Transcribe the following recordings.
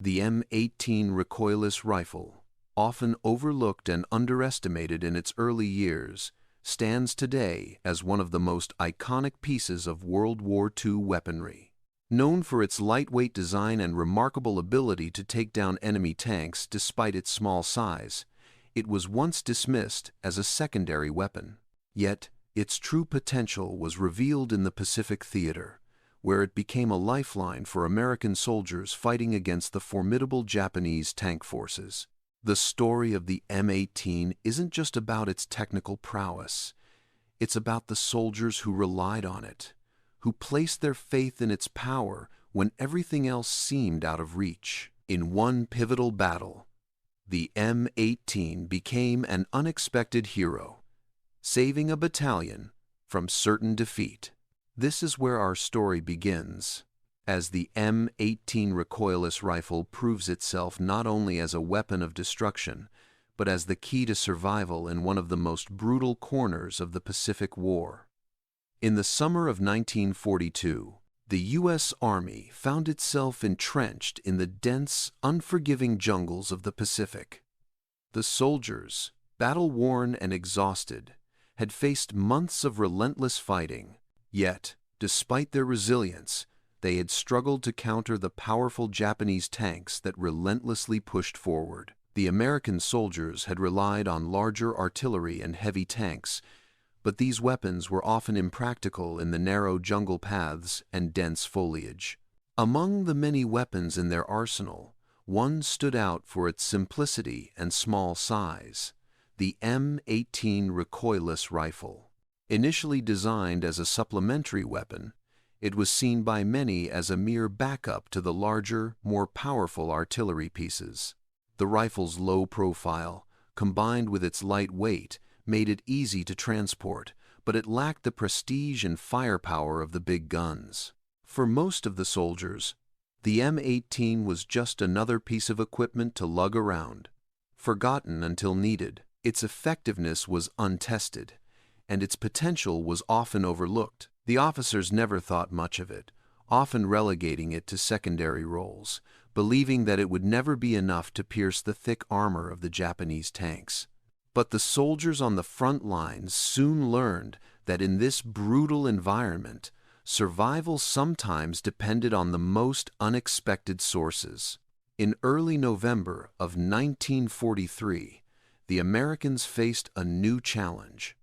The M18 Recoilless Rifle, often overlooked and underestimated in its early years, stands today as one of the most iconic pieces of World War II weaponry. Known for its lightweight design and remarkable ability to take down enemy tanks despite its small size, it was once dismissed as a secondary weapon. Yet, its true potential was revealed in the Pacific Theater, where it became a lifeline for American soldiers fighting against the formidable Japanese tank forces. The story of the M18 isn't just about its technical prowess. It's about the soldiers who relied on it, who placed their faith in its power when everything else seemed out of reach. In one pivotal battle, the M18 became an unexpected hero, saving a battalion from certain defeat. This is where our story begins, as the M18 Recoilless Rifle proves itself not only as a weapon of destruction, but as the key to survival in one of the most brutal corners of the Pacific War. In the summer of 1942, the U.S. Army found itself entrenched in the dense, unforgiving jungles of the Pacific. The soldiers, battle-worn and exhausted, had faced months of relentless fighting. Yet, despite their resilience, they had struggled to counter the powerful Japanese tanks that relentlessly pushed forward. The American soldiers had relied on larger artillery and heavy tanks, but these weapons were often impractical in the narrow jungle paths and dense foliage. Among the many weapons in their arsenal, one stood out for its simplicity and small size: the M18 Recoilless Rifle. Initially designed as a supplementary weapon, it was seen by many as a mere backup to the larger, more powerful artillery pieces. The rifle's low profile, combined with its light weight, made it easy to transport, but it lacked the prestige and firepower of the big guns. For most of the soldiers, the M18 was just another piece of equipment to lug around, forgotten until needed. Its effectiveness was untested, and its potential was often overlooked. The officers never thought much of it, often relegating it to secondary roles, believing that it would never be enough to pierce the thick armor of the Japanese tanks. But the soldiers on the front lines soon learned that in this brutal environment, survival sometimes depended on the most unexpected sources. In early November of 1943, the Americans faced a new challenge.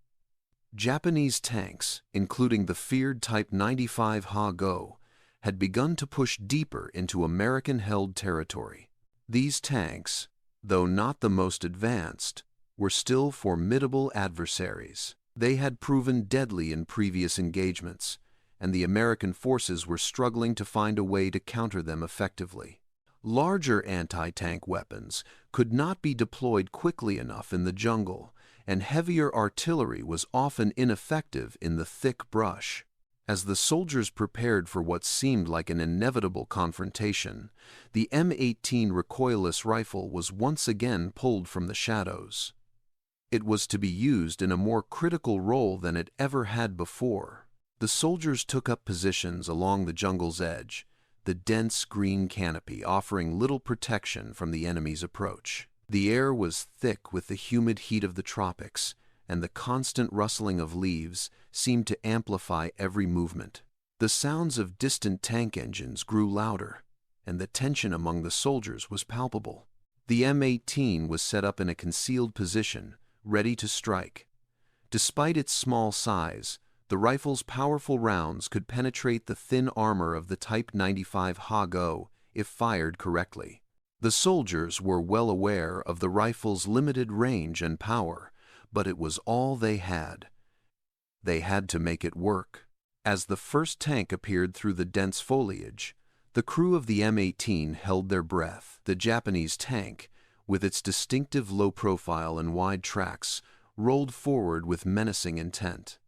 Japanese tanks, including the feared Type 95 Ha-Go, had begun to push deeper into American-held territory. These tanks, though not the most advanced, were still formidable adversaries. They had proven deadly in previous engagements, and the American forces were struggling to find a way to counter them effectively. Larger anti-tank weapons could not be deployed quickly enough in the jungle, and heavier artillery was often ineffective in the thick brush. As the soldiers prepared for what seemed like an inevitable confrontation, the M18 Recoilless Rifle was once again pulled from the shadows. It was to be used in a more critical role than it ever had before. The soldiers took up positions along the jungle's edge, the dense green canopy offering little protection from the enemy's approach. The air was thick with the humid heat of the tropics, and the constant rustling of leaves seemed to amplify every movement. The sounds of distant tank engines grew louder, and the tension among the soldiers was palpable. The M18 was set up in a concealed position, ready to strike. Despite its small size, the rifle's powerful rounds could penetrate the thin armor of the Type 95 Ha-Go if fired correctly. The soldiers were well aware of the rifle's limited range and power, but it was all they had. They had to make it work. As the first tank appeared through the dense foliage, the crew of the M18 held their breath. The Japanese tank, with its distinctive low profile and wide tracks, rolled forward with menacing intent.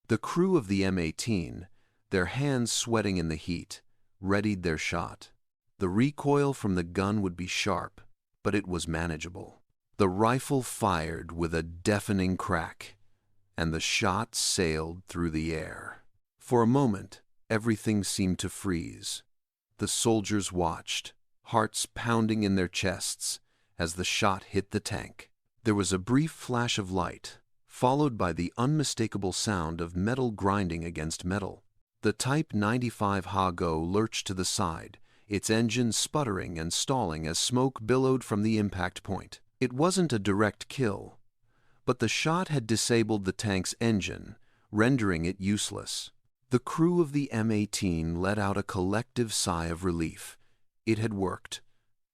The crew of the M18, their hands sweating in the heat, readied their shot. The recoil from the gun would be sharp, but it was manageable. The rifle fired with a deafening crack, and the shot sailed through the air. For a moment, everything seemed to freeze. The soldiers watched, hearts pounding in their chests as the shot hit the tank. There was a brief flash of light, followed by the unmistakable sound of metal grinding against metal. The Type 95 Ha-Go lurched to the side, its engine sputtering and stalling as smoke billowed from the impact point. It wasn't a direct kill, but the shot had disabled the tank's engine, rendering it useless. The crew of the M18 let out a collective sigh of relief. It had worked.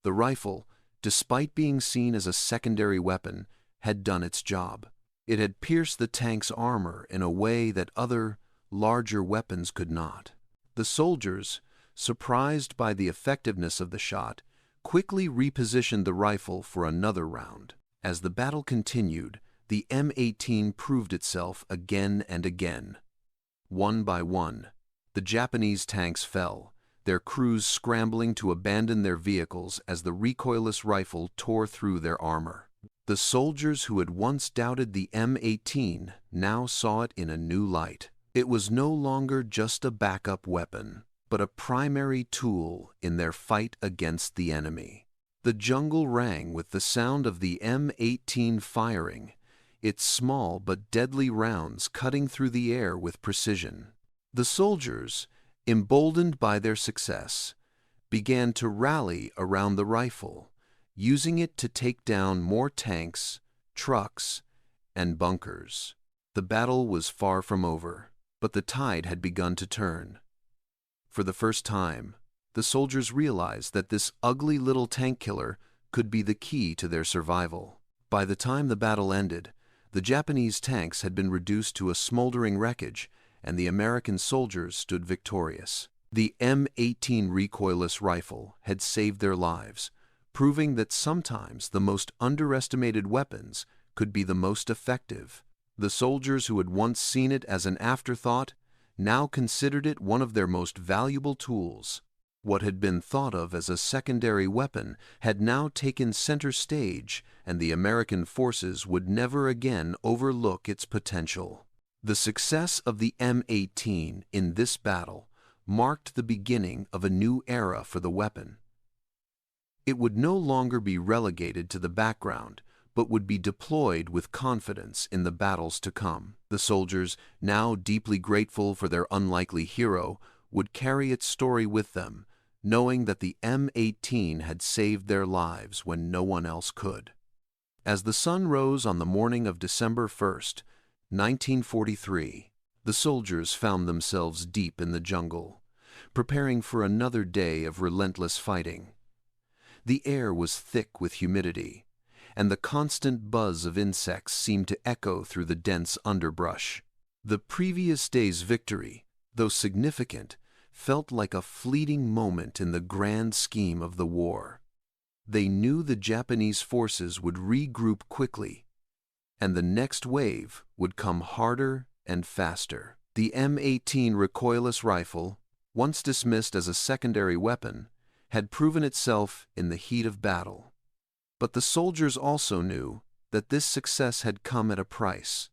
The rifle, despite being seen as a secondary weapon, had done its job. It had pierced the tank's armor in a way that other, larger weapons could not. The soldiers, surprised by the effectiveness of the shot, quickly repositioned the rifle for another round. As the battle continued, the M18 proved itself again and again. One by one, the Japanese tanks fell, their crews scrambling to abandon their vehicles as the recoilless rifle tore through their armor. The soldiers who had once doubted the M18 now saw it in a new light. It was no longer just a backup weapon, but a primary tool in their fight against the enemy. The jungle rang with the sound of the M18 firing, its small but deadly rounds cutting through the air with precision. The soldiers, emboldened by their success, began to rally around the rifle, using it to take down more tanks, trucks, and bunkers. The battle was far from over, but the tide had begun to turn. For the first time, the soldiers realized that this ugly little tank killer could be the key to their survival. By the time the battle ended, the Japanese tanks had been reduced to a smoldering wreckage, and the American soldiers stood victorious. The M18 Recoilless Rifle had saved their lives, proving that sometimes the most underestimated weapons could be the most effective. The soldiers who had once seen it as an afterthought now considered it one of their most valuable tools. What had been thought of as a secondary weapon had now taken center stage, and the American forces would never again overlook its potential. The success of the M18 in this battle marked the beginning of a new era for the weapon. It would no longer be relegated to the background, but would be deployed with confidence in the battles to come. The soldiers, now deeply grateful for their unlikely hero, would carry its story with them, knowing that the M18 had saved their lives when no one else could. As the sun rose on the morning of December 1st, 1943, the soldiers found themselves deep in the jungle, preparing for another day of relentless fighting. The air was thick with humidity, and the constant buzz of insects seemed to echo through the dense underbrush. The previous day's victory, though significant, felt like a fleeting moment in the grand scheme of the war. They knew the Japanese forces would regroup quickly, and the next wave would come harder and faster. The M18 Recoilless Rifle, once dismissed as a secondary weapon, had proven itself in the heat of battle. But the soldiers also knew that this success had come at a price.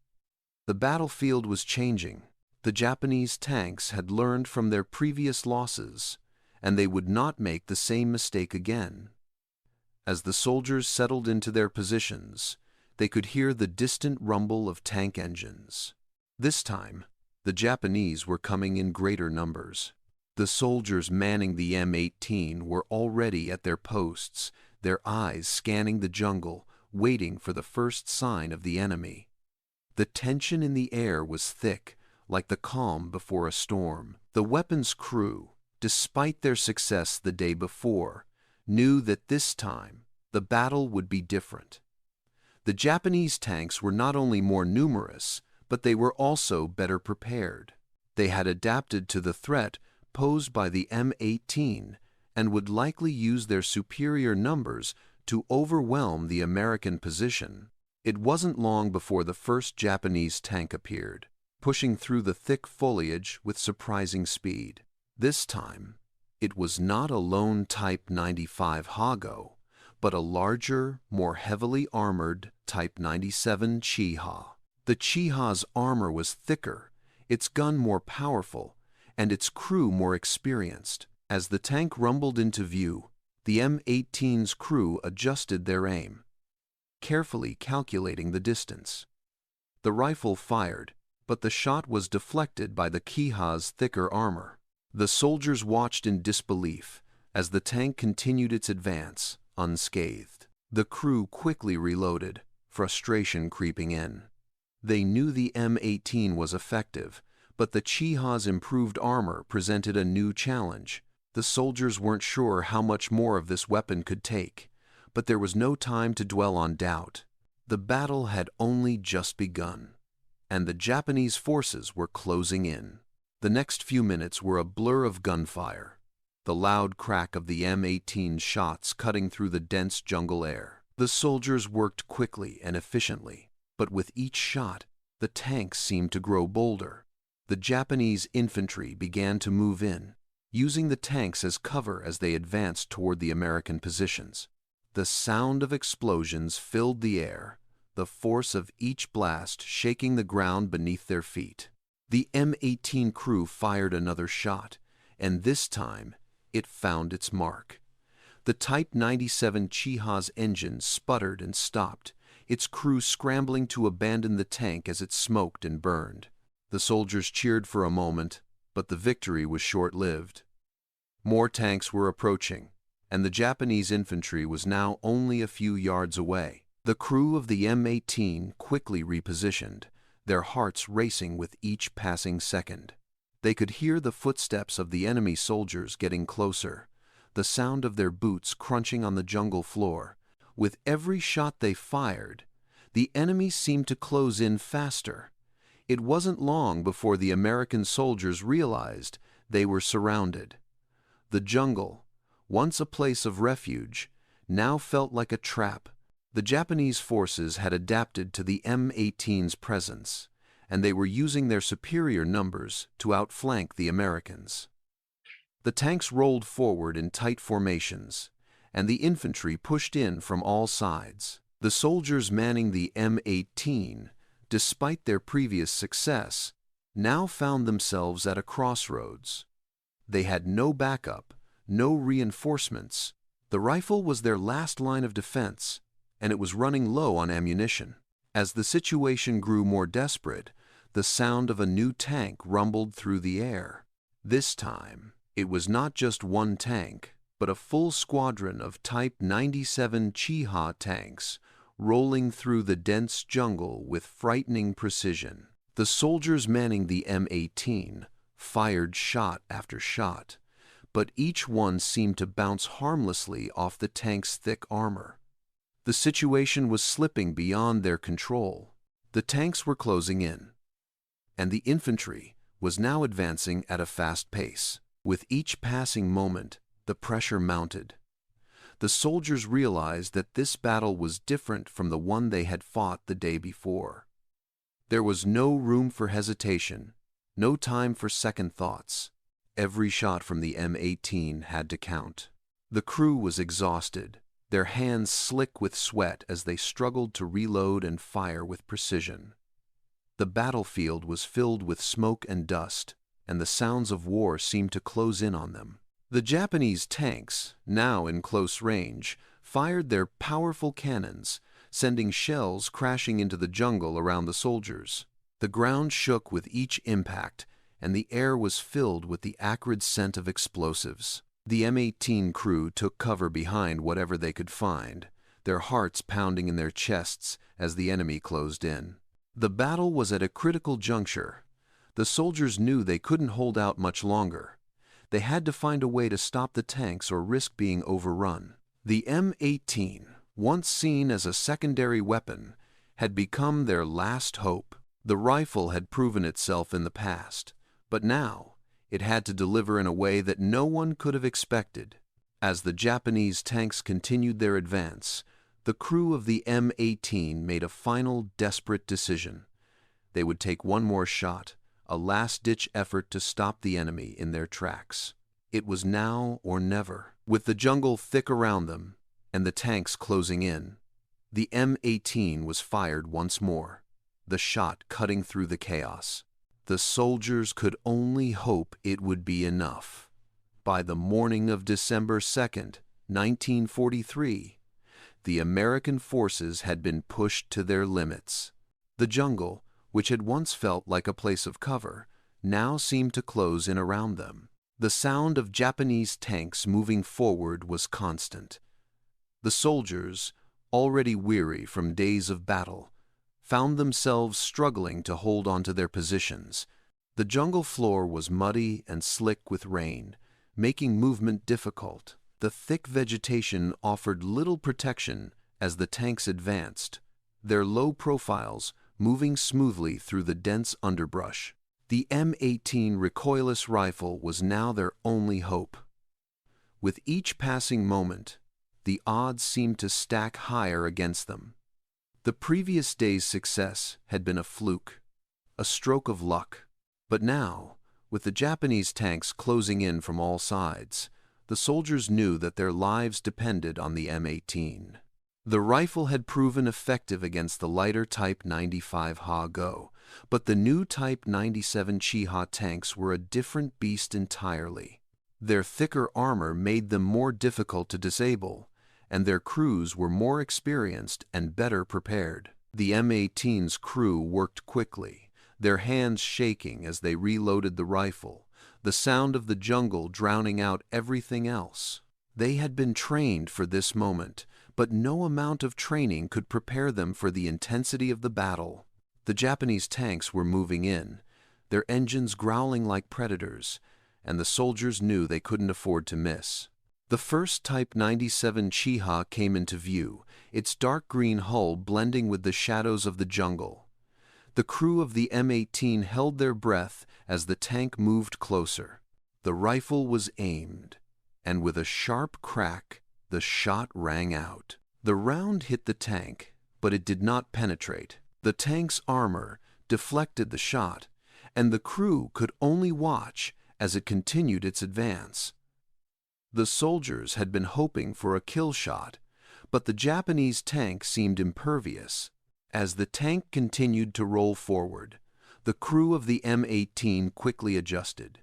The battlefield was changing. The Japanese tanks had learned from their previous losses, and they would not make the same mistake again. As the soldiers settled into their positions, they could hear the distant rumble of tank engines. This time, the Japanese were coming in greater numbers. The soldiers manning the M18 were already at their posts, their eyes scanning the jungle, waiting for the first sign of the enemy. The tension in the air was thick, like the calm before a storm. The weapons crew, despite their success the day before, knew that this time the battle would be different. The Japanese tanks were not only more numerous, but they were also better prepared. They had adapted to the threat posed by the M18 and would likely use their superior numbers to overwhelm the American position. It wasn't long before the first Japanese tank appeared, pushing through the thick foliage with surprising speed. This time, it was not a lone Type 95 Ha-Go, but a larger, more heavily armored Type 97 Chi-Ha. The Chi-Ha's armor was thicker, its gun more powerful, and its crew more experienced. As the tank rumbled into view, The M18's crew adjusted their aim, carefully calculating the distance. The rifle fired, but the shot was deflected by the Kiha's thicker armor. The soldiers watched in disbelief as the tank continued its advance, unscathed. The crew quickly reloaded, frustration creeping in. They knew the M18 was effective, but the Chiha's improved armor presented a new challenge. The soldiers weren't sure how much more of this weapon could take, but there was no time to dwell on doubt. The battle had only just begun, and the Japanese forces were closing in. The next few minutes were a blur of gunfire, the loud crack of the M18's shots cutting through the dense jungle air. The soldiers worked quickly and efficiently, but with each shot, the tanks seemed to grow bolder. The Japanese infantry began to move in, using the tanks as cover as they advanced toward the American positions. The sound of explosions filled the air, the force of each blast shaking the ground beneath their feet. The M18 crew fired another shot, and this time it found its mark. The Type 97 Chiha's engine sputtered and stopped, its crew scrambling to abandon the tank as it smoked and burned. The soldiers cheered for a moment, but the victory was short-lived. More tanks were approaching, and the Japanese infantry was now only a few yards away. The crew of the M18 quickly repositioned, their hearts racing with each passing second. They could hear the footsteps of the enemy soldiers getting closer, the sound of their boots crunching on the jungle floor. With every shot they fired, the enemy seemed to close in faster. It wasn't long before the American soldiers realized they were surrounded. The jungle, once a place of refuge, now felt like a trap. The Japanese forces had adapted to the M18's presence, and they were using their superior numbers to outflank the Americans. The tanks rolled forward in tight formations, and the infantry pushed in from all sides. The soldiers manning the M18, despite their previous success, now found themselves at a crossroads. They had no backup, no reinforcements. The rifle was their last line of defense, and it was running low on ammunition. As the situation grew more desperate, the sound of a new tank rumbled through the air. This time, it was not just one tank, but a full squadron of Type 97 Chiha tanks rolling through the dense jungle with frightening precision. The soldiers manning the M18 fired shot after shot, but each one seemed to bounce harmlessly off the tank's thick armor. The situation was slipping beyond their control. The tanks were closing in, and the infantry was now advancing at a fast pace. With each passing moment, the pressure mounted. The soldiers realized that this battle was different from the one they had fought the day before. There was no room for hesitation, no time for second thoughts. Every shot from the M18 had to count. The crew was exhausted, their hands slick with sweat as they struggled to reload and fire with precision. The battlefield was filled with smoke and dust, and the sounds of war seemed to close in on them. The Japanese tanks, now in close range, fired their powerful cannons, sending shells crashing into the jungle around the soldiers. The ground shook with each impact, and the air was filled with the acrid scent of explosives. The M18 crew took cover behind whatever they could find, their hearts pounding in their chests as the enemy closed in. The battle was at a critical juncture. The soldiers knew they couldn't hold out much longer. They had to find a way to stop the tanks or risk being overrun. The M18, once seen as a secondary weapon, had become their last hope. The rifle had proven itself in the past, but now it had to deliver in a way that no one could have expected. As the Japanese tanks continued their advance, the crew of the M18 made a final desperate decision. They would take one more shot, a last-ditch effort to stop the enemy in their tracks. It was now or never. With the jungle thick around them and the tanks closing in, the M18 was fired once more, the shot cutting through the chaos. The soldiers could only hope it would be enough. By the morning of December 2nd, 1943. The American forces had been pushed to their limits. The jungle, which had once felt like a place of cover, now seemed to close in around them. The sound of Japanese tanks moving forward was constant. The soldiers, already weary from days of battle, found themselves struggling to hold onto their positions. The jungle floor was muddy and slick with rain, making movement difficult. The thick vegetation offered little protection as the tanks advanced, their low profiles moving smoothly through the dense underbrush. The M18 Recoilless Rifle was now their only hope. With each passing moment, the odds seemed to stack higher against them. The previous day's success had been a fluke, a stroke of luck. But now, with the Japanese tanks closing in from all sides, the soldiers knew that their lives depended on the M18. The rifle had proven effective against the lighter Type 95 Ha-Go, but the new Type 97 Chi-Ha tanks were a different beast entirely. Their thicker armor made them more difficult to disable, and their crews were more experienced and better prepared. The M18's crew worked quickly, their hands shaking as they reloaded the rifle, the sound of the jungle drowning out everything else. They had been trained for this moment, but no amount of training could prepare them for the intensity of the battle. The Japanese tanks were moving in, their engines growling like predators, and the soldiers knew they couldn't afford to miss. The first Type 97 Chi-Ha came into view, its dark green hull blending with the shadows of the jungle. The crew of the M18 held their breath as the tank moved closer. The rifle was aimed, and with a sharp crack, the shot rang out. The round hit the tank, but it did not penetrate. The tank's armor deflected the shot, and the crew could only watch as it continued its advance. The soldiers had been hoping for a kill shot, but the Japanese tank seemed impervious. As the tank continued to roll forward, the crew of the M18 quickly adjusted.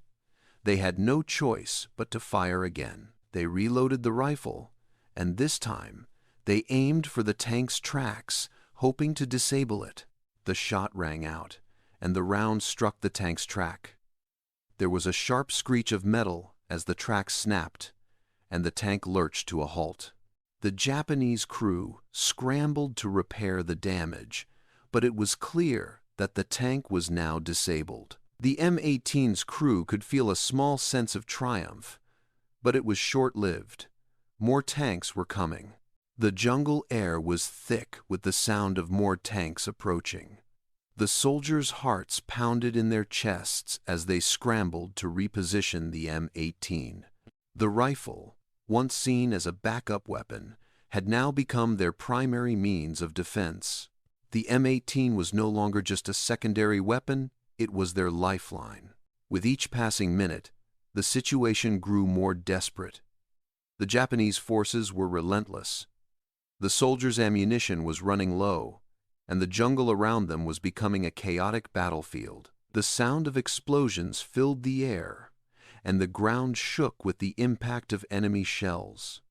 They had no choice but to fire again. They reloaded the rifle, and this time they aimed for the tank's tracks, hoping to disable it. The shot rang out, and the round struck the tank's track. There was a sharp screech of metal as the track snapped, and the tank lurched to a halt. The Japanese crew scrambled to repair the damage, but it was clear that the tank was now disabled. The M18's crew could feel a small sense of triumph, but it was short-lived. More tanks were coming. The jungle air was thick with the sound of more tanks approaching. The soldiers' hearts pounded in their chests as they scrambled to reposition the M18. The rifle, once seen as a backup weapon, had now become their primary means of defense. The M18 was no longer just a secondary weapon, it was their lifeline. With each passing minute, the situation grew more desperate. The Japanese forces were relentless. The soldiers' ammunition was running low, and the jungle around them was becoming a chaotic battlefield. The sound of explosions filled the air, and the ground shook with the impact of enemy shells.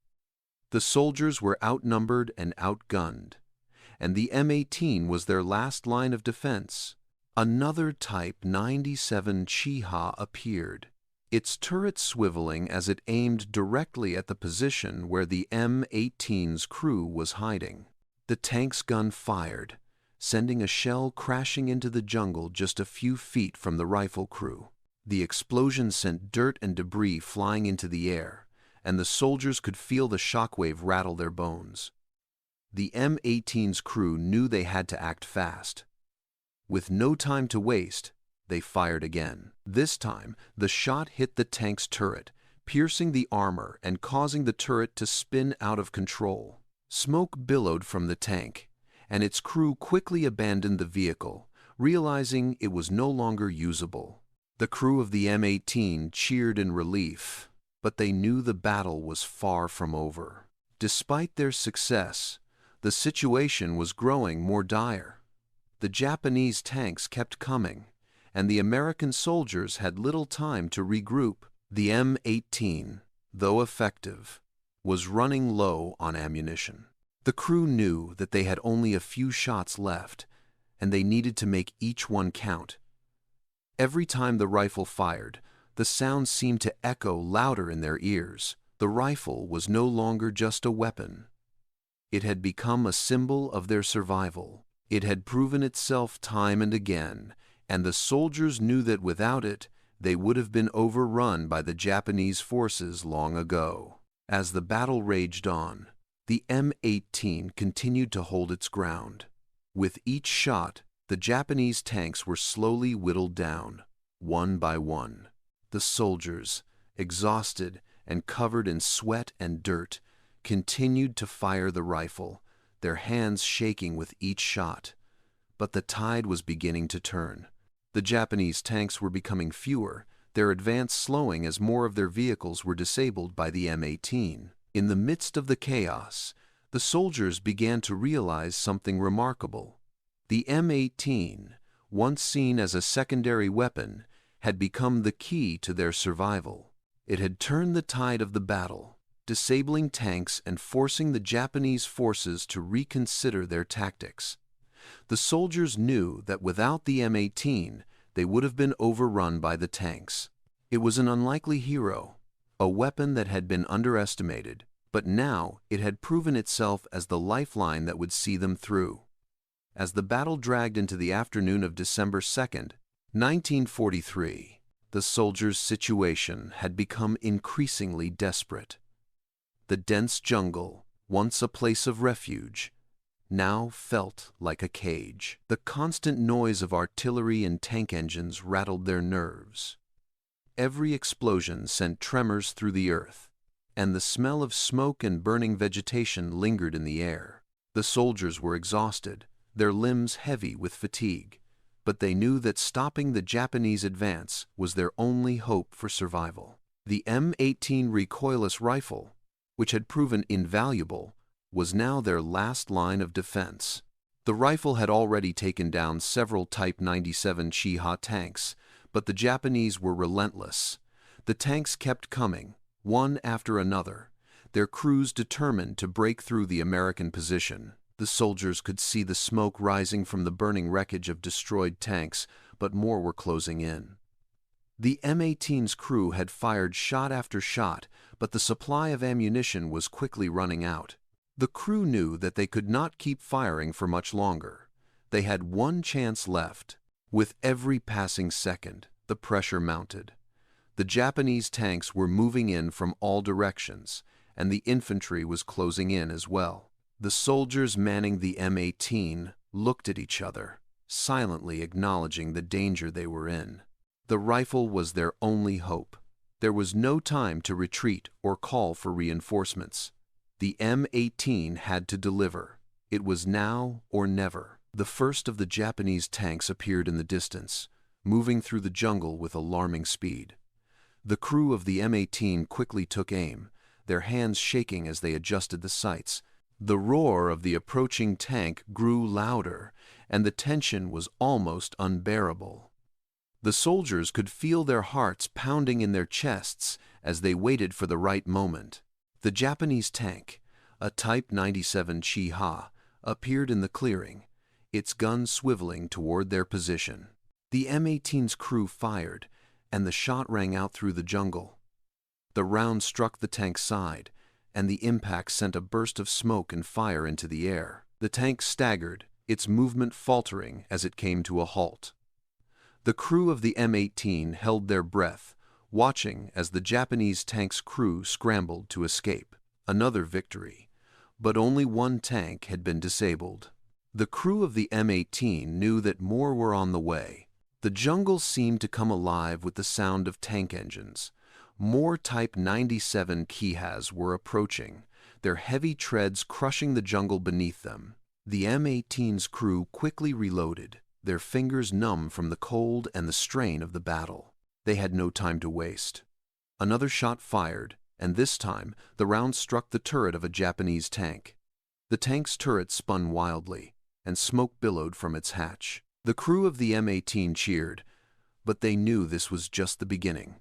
The soldiers were outnumbered and outgunned, and the M18 was their last line of defense. Another Type 97 Chi-Ha appeared, its turret swiveling as it aimed directly at the position where the M18's crew was hiding. The tank's gun fired, sending a shell crashing into the jungle just a few feet from the rifle crew. The explosion sent dirt and debris flying into the air, and the soldiers could feel the shockwave rattle their bones. The M18's crew knew they had to act fast. With no time to waste, they fired again. This time, the shot hit the tank's turret, piercing the armor and causing the turret to spin out of control. Smoke billowed from the tank, and its crew quickly abandoned the vehicle, realizing it was no longer usable. The crew of the M18 cheered in relief, but they knew the battle was far from over. Despite their success, the situation was growing more dire. The Japanese tanks kept coming, and the American soldiers had little time to regroup. The M18, though effective, was running low on ammunition. The crew knew that they had only a few shots left, and they needed to make each one count. Every time the rifle fired, the sound seemed to echo louder in their ears. The rifle was no longer just a weapon. It had become a symbol of their survival. It had proven itself time and again, and the soldiers knew that without it, they would have been overrun by the Japanese forces long ago. As the battle raged on, the M18 continued to hold its ground. With each shot, the Japanese tanks were slowly whittled down, one by one. The soldiers, exhausted and covered in sweat and dirt, continued to fire the rifle, their hands shaking with each shot. But the tide was beginning to turn. The Japanese tanks were becoming fewer, their advance slowing as more of their vehicles were disabled by the M18. In the midst of the chaos, the soldiers began to realize something remarkable. The M18, once seen as a secondary weapon, had become the key to their survival. It had turned the tide of the battle, disabling tanks and forcing the Japanese forces to reconsider their tactics. The soldiers knew that without the M18, they would have been overrun by the tanks. It was an unlikely hero, a weapon that had been underestimated, but now it had proven itself as the lifeline that would see them through. As the battle dragged into the afternoon of December 2nd, 1943, the soldiers' situation had become increasingly desperate. The dense jungle, once a place of refuge, now felt like a cage. The constant noise of artillery and tank engines rattled their nerves. Every explosion sent tremors through the earth, and the smell of smoke and burning vegetation lingered in the air. The soldiers were exhausted, their limbs heavy with fatigue, but they knew that stopping the Japanese advance was their only hope for survival. The M18 Recoilless Rifle, which had proven invaluable, was now their last line of defense. The rifle had already taken down several Type 97 Chiha tanks, but the Japanese were relentless. The tanks kept coming, one after another, their crews determined to break through the American position. The soldiers could see the smoke rising from the burning wreckage of destroyed tanks, but more were closing in. The M18's crew had fired shot after shot, but the supply of ammunition was quickly running out. The crew knew that they could not keep firing for much longer. They had one chance left. With every passing second, the pressure mounted. The Japanese tanks were moving in from all directions, and the infantry was closing in as well. The soldiers manning the M18 looked at each other, silently acknowledging the danger they were in. The rifle was their only hope. There was no time to retreat or call for reinforcements. The M18 had to deliver. It was now or never. The first of the Japanese tanks appeared in the distance, moving through the jungle with alarming speed. The crew of the M18 quickly took aim, their hands shaking as they adjusted the sights. The roar of the approaching tank grew louder, and the tension was almost unbearable. The soldiers could feel their hearts pounding in their chests as they waited for the right moment. The Japanese tank, a Type 97 Chiha, appeared in the clearing, its gun swiveling toward their position. The M18's crew fired, and the shot rang out through the jungle. The round struck the tank's side, and the impact sent a burst of smoke and fire into the air. The tank staggered, its movement faltering as it came to a halt. The crew of the M18 held their breath, watching as the Japanese tank's crew scrambled to escape. Another victory, but only one tank had been disabled. The crew of the M18 knew that more were on the way. The jungle seemed to come alive with the sound of tank engines. More Type 97 Chihas were approaching, their heavy treads crushing the jungle beneath them. The M18's crew quickly reloaded, their fingers numb from the cold and the strain of the battle. They had no time to waste. Another shot fired, and this time the round struck the turret of a Japanese tank. The tank's turret spun wildly, and smoke billowed from its hatch. The crew of the M18 cheered, but they knew this was just the beginning.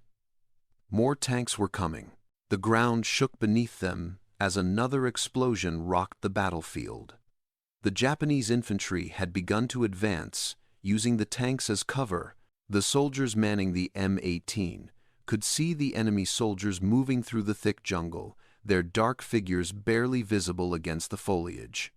More tanks were coming. The ground shook beneath them as another explosion rocked the battlefield. The Japanese infantry had begun to advance, using the tanks as cover. The soldiers manning the M18 could see the enemy soldiers moving through the thick jungle, their dark figures barely visible against the foliage.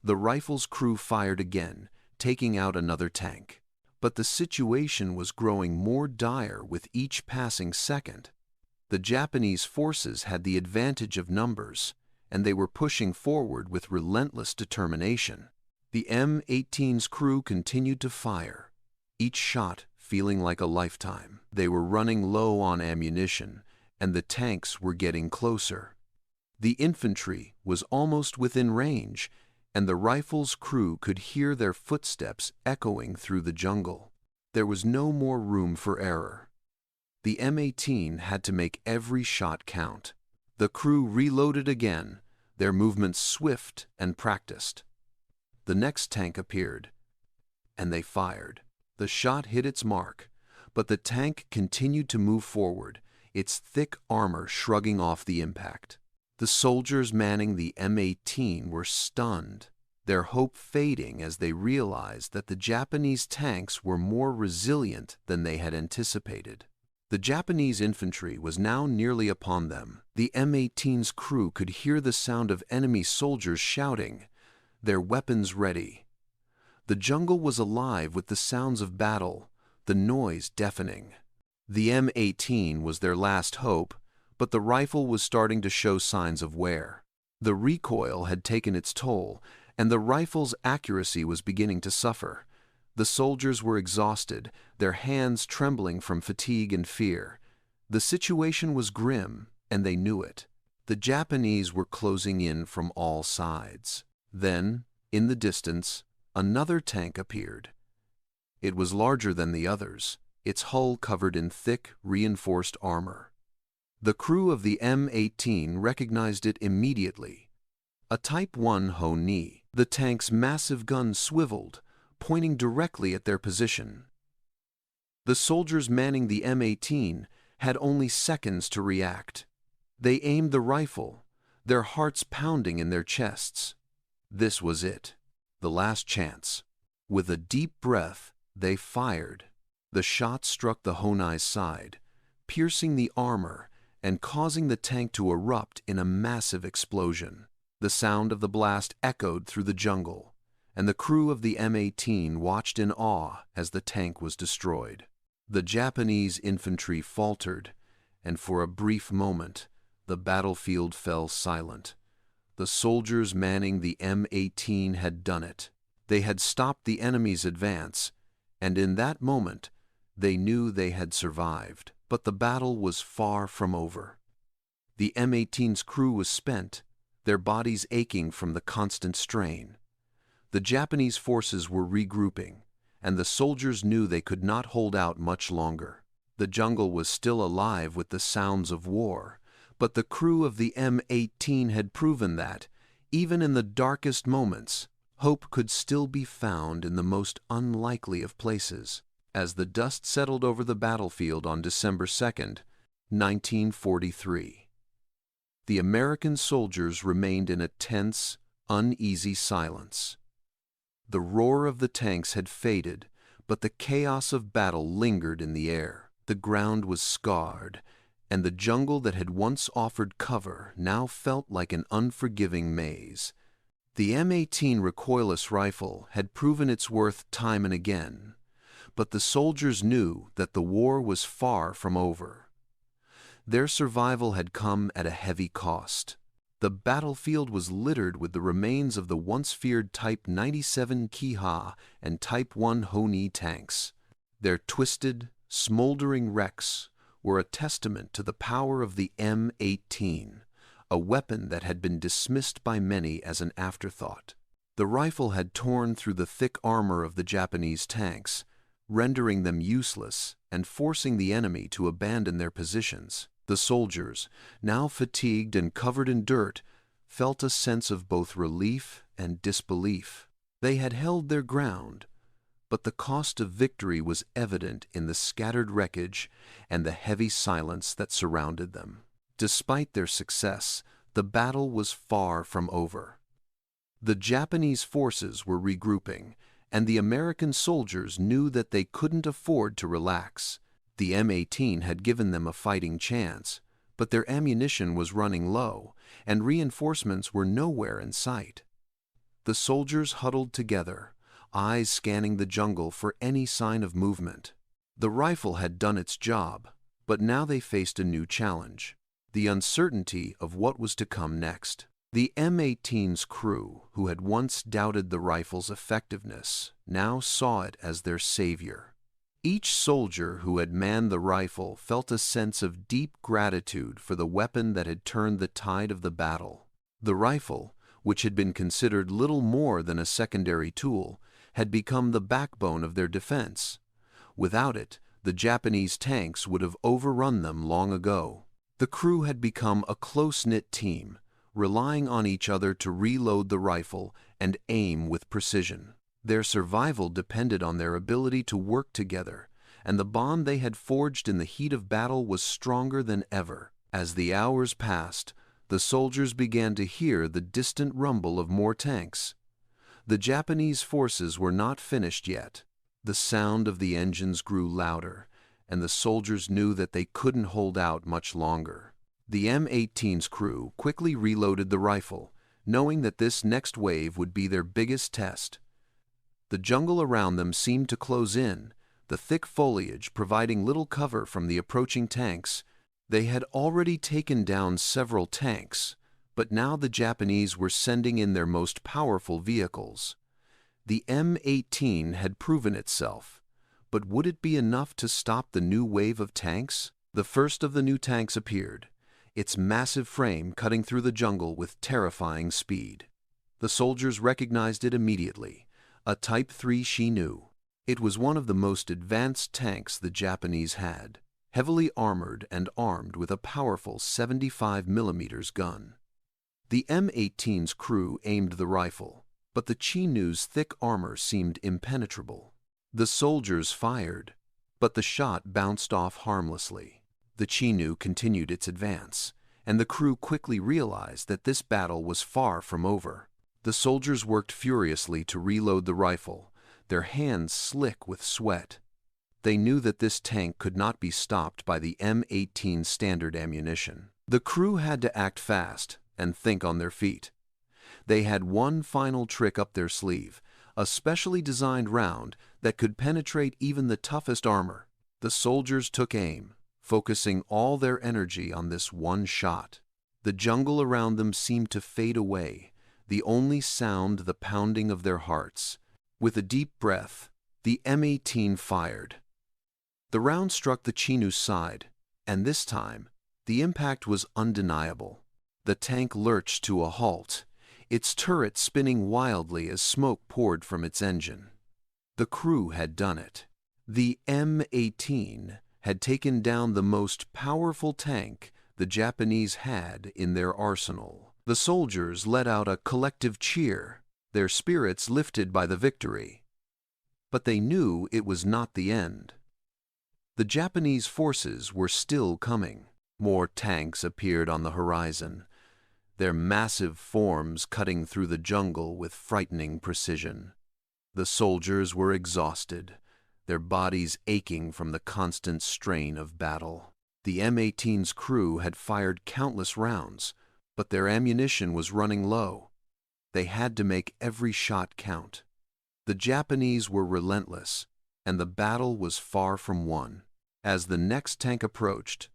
The rifle's crew fired again, taking out another tank. But the situation was growing more dire with each passing second. The Japanese forces had the advantage of numbers, and they were pushing forward with relentless determination. The M18's crew continued to fire, each shot feeling like a lifetime. They were running low on ammunition, and the tanks were getting closer. The infantry was almost within range, and the rifle's crew could hear their footsteps echoing through the jungle. There was no more room for error. The M18 had to make every shot count. The crew reloaded again, their movements swift and practiced. The next tank appeared, and they fired. The shot hit its mark, but the tank continued to move forward, its thick armor shrugging off the impact. The soldiers manning the M18 were stunned, their hope fading as they realized that the Japanese tanks were more resilient than they had anticipated. The Japanese infantry was now nearly upon them. The M18's crew could hear the sound of enemy soldiers shouting, their weapons ready. The jungle was alive with the sounds of battle, the noise deafening. The M18 was their last hope, but the rifle was starting to show signs of wear. The recoil had taken its toll, and the rifle's accuracy was beginning to suffer. The soldiers were exhausted, their hands trembling from fatigue and fear. The situation was grim, and they knew it. The Japanese were closing in from all sides. Then, in the distance, another tank appeared. It was larger than the others, its hull covered in thick, reinforced armor. The crew of the M18 recognized it immediately. A Type 1 Ho-Ni. The tank's massive gun swiveled, pointing directly at their position. The soldiers manning the M18 had only seconds to react. They aimed the rifle, their hearts pounding in their chests. This was it, the last chance. With a deep breath, they fired. The shot struck the Ho-Ni's side, piercing the armor and causing the tank to erupt in a massive explosion. The sound of the blast echoed through the jungle, and the crew of the M18 watched in awe as the tank was destroyed. The Japanese infantry faltered, and for a brief moment, the battlefield fell silent. The soldiers manning the M18 had done it. They had stopped the enemy's advance, and in that moment, they knew they had survived. But the battle was far from over. The M18's crew was spent, their bodies aching from the constant strain. The Japanese forces were regrouping, and the soldiers knew they could not hold out much longer. The jungle was still alive with the sounds of war, but the crew of the M18 had proven that, even in the darkest moments, hope could still be found in the most unlikely of places. As the dust settled over the battlefield on December 2nd, 1943, the American soldiers remained in a tense, uneasy silence. The roar of the tanks had faded, but the chaos of battle lingered in the air. The ground was scarred, and the jungle that had once offered cover now felt like an unforgiving maze. The M18 Recoilless Rifle had proven its worth time and again, but the soldiers knew that the war was far from over. Their survival had come at a heavy cost. The battlefield was littered with the remains of the once feared Type 97 Kiha and Type 1 Ho-Ni tanks. Their twisted, smoldering wrecks were a testament to the power of the M18, a weapon that had been dismissed by many as an afterthought. The rifle had torn through the thick armor of the Japanese tanks, rendering them useless and forcing the enemy to abandon their positions. The soldiers, now fatigued and covered in dirt, felt a sense of both relief and disbelief. They had held their ground, but the cost of victory was evident in the scattered wreckage and the heavy silence that surrounded them. Despite their success, the battle was far from over. The Japanese forces were regrouping, and the American soldiers knew that they couldn't afford to relax. The M18 had given them a fighting chance, but their ammunition was running low, and reinforcements were nowhere in sight. The soldiers huddled together, eyes scanning the jungle for any sign of movement. The rifle had done its job, but now they faced a new challenge: the uncertainty of what was to come next. The M18's crew, who had once doubted the rifle's effectiveness, now saw it as their savior. Each soldier who had manned the rifle felt a sense of deep gratitude for the weapon that had turned the tide of the battle. The rifle, which had been considered little more than a secondary tool, had become the backbone of their defense. Without it, the Japanese tanks would have overrun them long ago. The crew had become a close-knit team, relying on each other to reload the rifle and aim with precision. Their survival depended on their ability to work together, and the bond they had forged in the heat of battle was stronger than ever. As the hours passed, the soldiers began to hear the distant rumble of more tanks. The Japanese forces were not finished yet. The sound of the engines grew louder, and the soldiers knew that they couldn't hold out much longer. The M18's crew quickly reloaded the rifle, knowing that this next wave would be their biggest test. The jungle around them seemed to close in, the thick foliage providing little cover from the approaching tanks. They had already taken down several tanks, but now the Japanese were sending in their most powerful vehicles. The M18 had proven itself, but would it be enough to stop the new wave of tanks? The first of the new tanks appeared, its massive frame cutting through the jungle with terrifying speed. The soldiers recognized it immediately, a Type 3 Chinook. It was one of the most advanced tanks the Japanese had, heavily armored and armed with a powerful 75mm gun. The M18's crew aimed the rifle, but the Chinook's thick armor seemed impenetrable. The soldiers fired, but the shot bounced off harmlessly. The Chinook continued its advance, and the crew quickly realized that this battle was far from over. The soldiers worked furiously to reload the rifle, their hands slick with sweat. They knew that this tank could not be stopped by the M18 standard ammunition. The crew had to act fast and think on their feet. They had one final trick up their sleeve, a specially designed round that could penetrate even the toughest armor. The soldiers took aim, focusing all their energy on this one shot. The jungle around them seemed to fade away, the only sound the pounding of their hearts. With a deep breath, the M18 fired. The round struck the Chinook's side, and this time, the impact was undeniable. The tank lurched to a halt, its turret spinning wildly as smoke poured from its engine. The crew had done it. The M18 had taken down the most powerful tank the Japanese had in their arsenal. The soldiers let out a collective cheer, their spirits lifted by the victory. But they knew it was not the end. The Japanese forces were still coming. More tanks appeared on the horizon, their massive forms cutting through the jungle with frightening precision. The soldiers were exhausted, their bodies aching from the constant strain of battle. The M18's crew had fired countless rounds, but their ammunition was running low. They had to make every shot count. The Japanese were relentless, and the battle was far from won. As the next tank approached,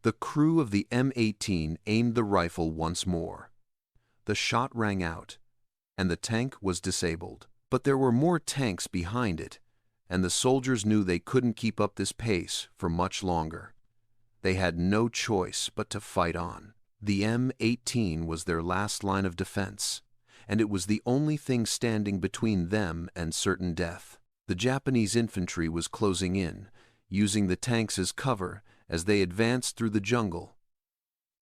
the crew of the M18 aimed the rifle once more. The shot rang out, and the tank was disabled. But there were more tanks behind it, and the soldiers knew they couldn't keep up this pace for much longer. They had no choice but to fight on. The M18 was their last line of defense, and it was the only thing standing between them and certain death. The Japanese infantry was closing in, using the tanks as cover as they advanced through the jungle.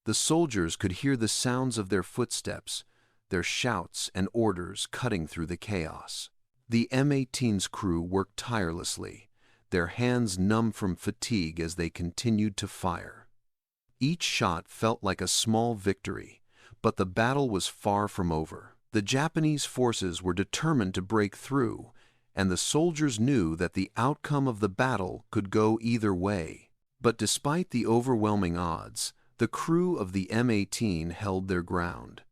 The soldiers could hear the sounds of their footsteps, their shouts and orders cutting through the chaos. The M18's crew worked tirelessly, their hands numb from fatigue as they continued to fire. Each shot felt like a small victory, But the battle was far from over. The Japanese forces were determined to break through, and the soldiers knew that the outcome of the battle could go either way. But despite the overwhelming odds, the crew of the M18 held their ground.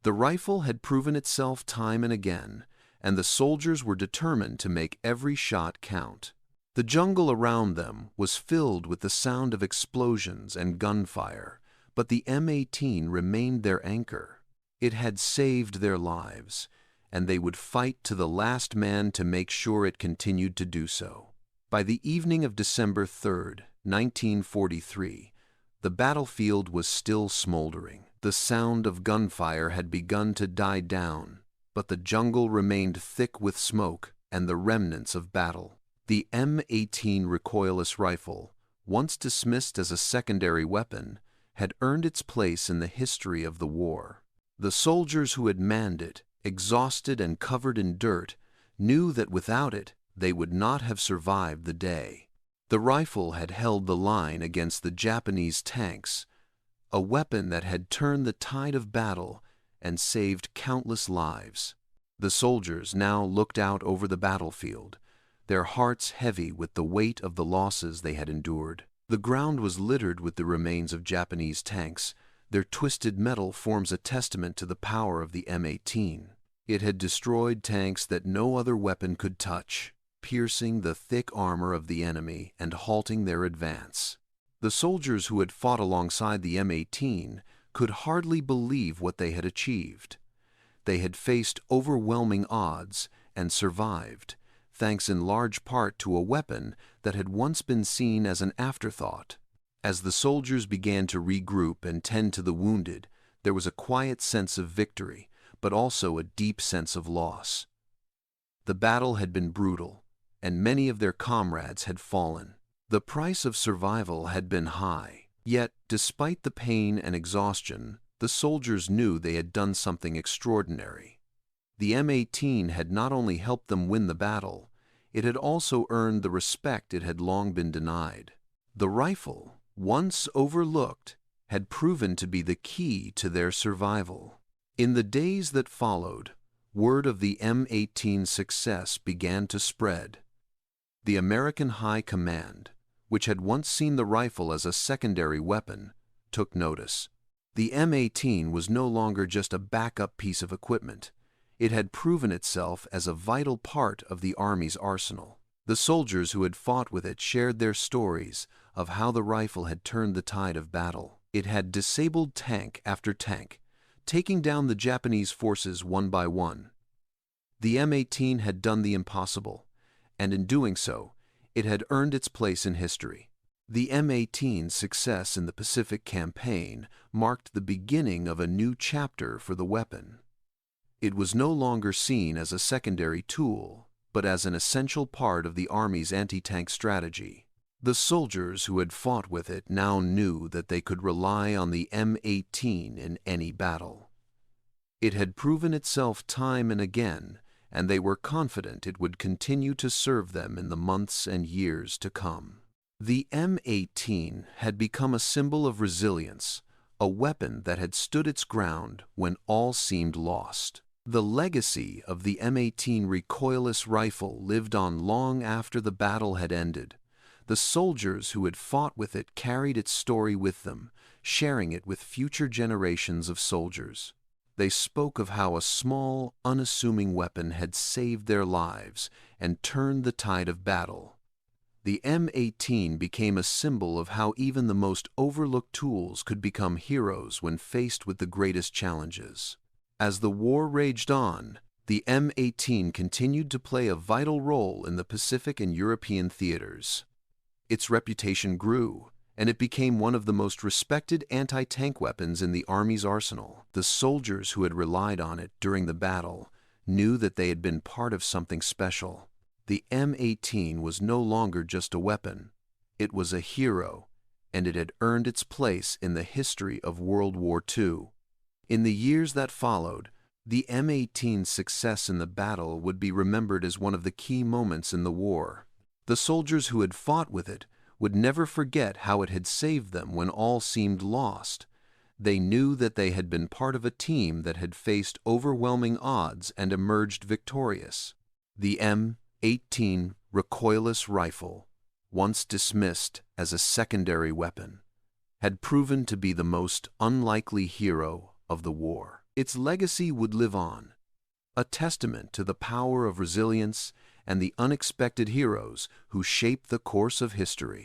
The rifle had proven itself time and again, and the soldiers were determined to make every shot count. The jungle around them was filled with the sound of explosions and gunfire, but the M18 remained their anchor. It had saved their lives, and they would fight to the last man to make sure it continued to do so. By the evening of December 3, 1943, the battlefield was still smoldering. The sound of gunfire had begun to die down, but the jungle remained thick with smoke and the remnants of battle. The M18 Recoilless Rifle, once dismissed as a secondary weapon, had earned its place in the history of the war. The soldiers who had manned it, exhausted and covered in dirt, knew that without it they would not have survived the day. The rifle had held the line against the Japanese tanks, a weapon that had turned the tide of battle and saved countless lives. The soldiers now looked out over the battlefield, their hearts heavy with the weight of the losses they had endured. The ground was littered with the remains of Japanese tanks. Their twisted metal forms a testament to the power of the M18. It had destroyed tanks that no other weapon could touch, piercing the thick armor of the enemy and halting their advance. The soldiers who had fought alongside the M18 could hardly believe what they had achieved. They had faced overwhelming odds and survived, thanks in large part to a weapon that had once been seen as an afterthought. As the soldiers began to regroup and tend to the wounded, there was a quiet sense of victory, but also a deep sense of loss. The battle had been brutal, and many of their comrades had fallen. The price of survival had been high. Yet, despite the pain and exhaustion, the soldiers knew they had done something extraordinary. The M18 had not only helped them win the battle, it had also earned the respect it had long been denied. The rifle, once overlooked, had proven to be the key to their survival. In the days that followed, word of the M18's success began to spread. The American High Command, which had once seen the rifle as a secondary weapon, took notice. The M18 was no longer just a backup piece of equipment. It had proven itself as a vital part of the Army's arsenal. The soldiers who had fought with it shared their stories of how the rifle had turned the tide of battle. It had disabled tank after tank, taking down the Japanese forces one by one. The M18 had done the impossible, and in doing so, it had earned its place in history. The M18's success in the Pacific Campaign marked the beginning of a new chapter for the weapon. It was no longer seen as a secondary tool, but as an essential part of the Army's anti-tank strategy. The soldiers who had fought with it now knew that they could rely on the M18 in any battle. It had proven itself time and again, and they were confident it would continue to serve them in the months and years to come. The M18 had become a symbol of resilience, a weapon that had stood its ground when all seemed lost. The legacy of the M18 Recoilless Rifle lived on long after the battle had ended. The soldiers who had fought with it carried its story with them, sharing it with future generations of soldiers. They spoke of how a small, unassuming weapon had saved their lives and turned the tide of battle. The M18 became a symbol of how even the most overlooked tools could become heroes when faced with the greatest challenges. As the war raged on, the M18 continued to play a vital role in the Pacific and European theaters. Its reputation grew, and it became one of the most respected anti-tank weapons in the Army's arsenal. The soldiers who had relied on it during the battle knew that they had been part of something special. The M18 was no longer just a weapon. It was a hero, and it had earned its place in the history of World War II. In the years that followed, the M18's success in the battle would be remembered as one of the key moments in the war. The soldiers who had fought with it would never forget how it had saved them when all seemed lost. They knew that they had been part of a team that had faced overwhelming odds and emerged victorious. The M18 Recoilless Rifle, once dismissed as a secondary weapon, had proven to be the most unlikely hero of the war. Its legacy would live on, a testament to the power of resilience and the unexpected heroes who shaped the course of history.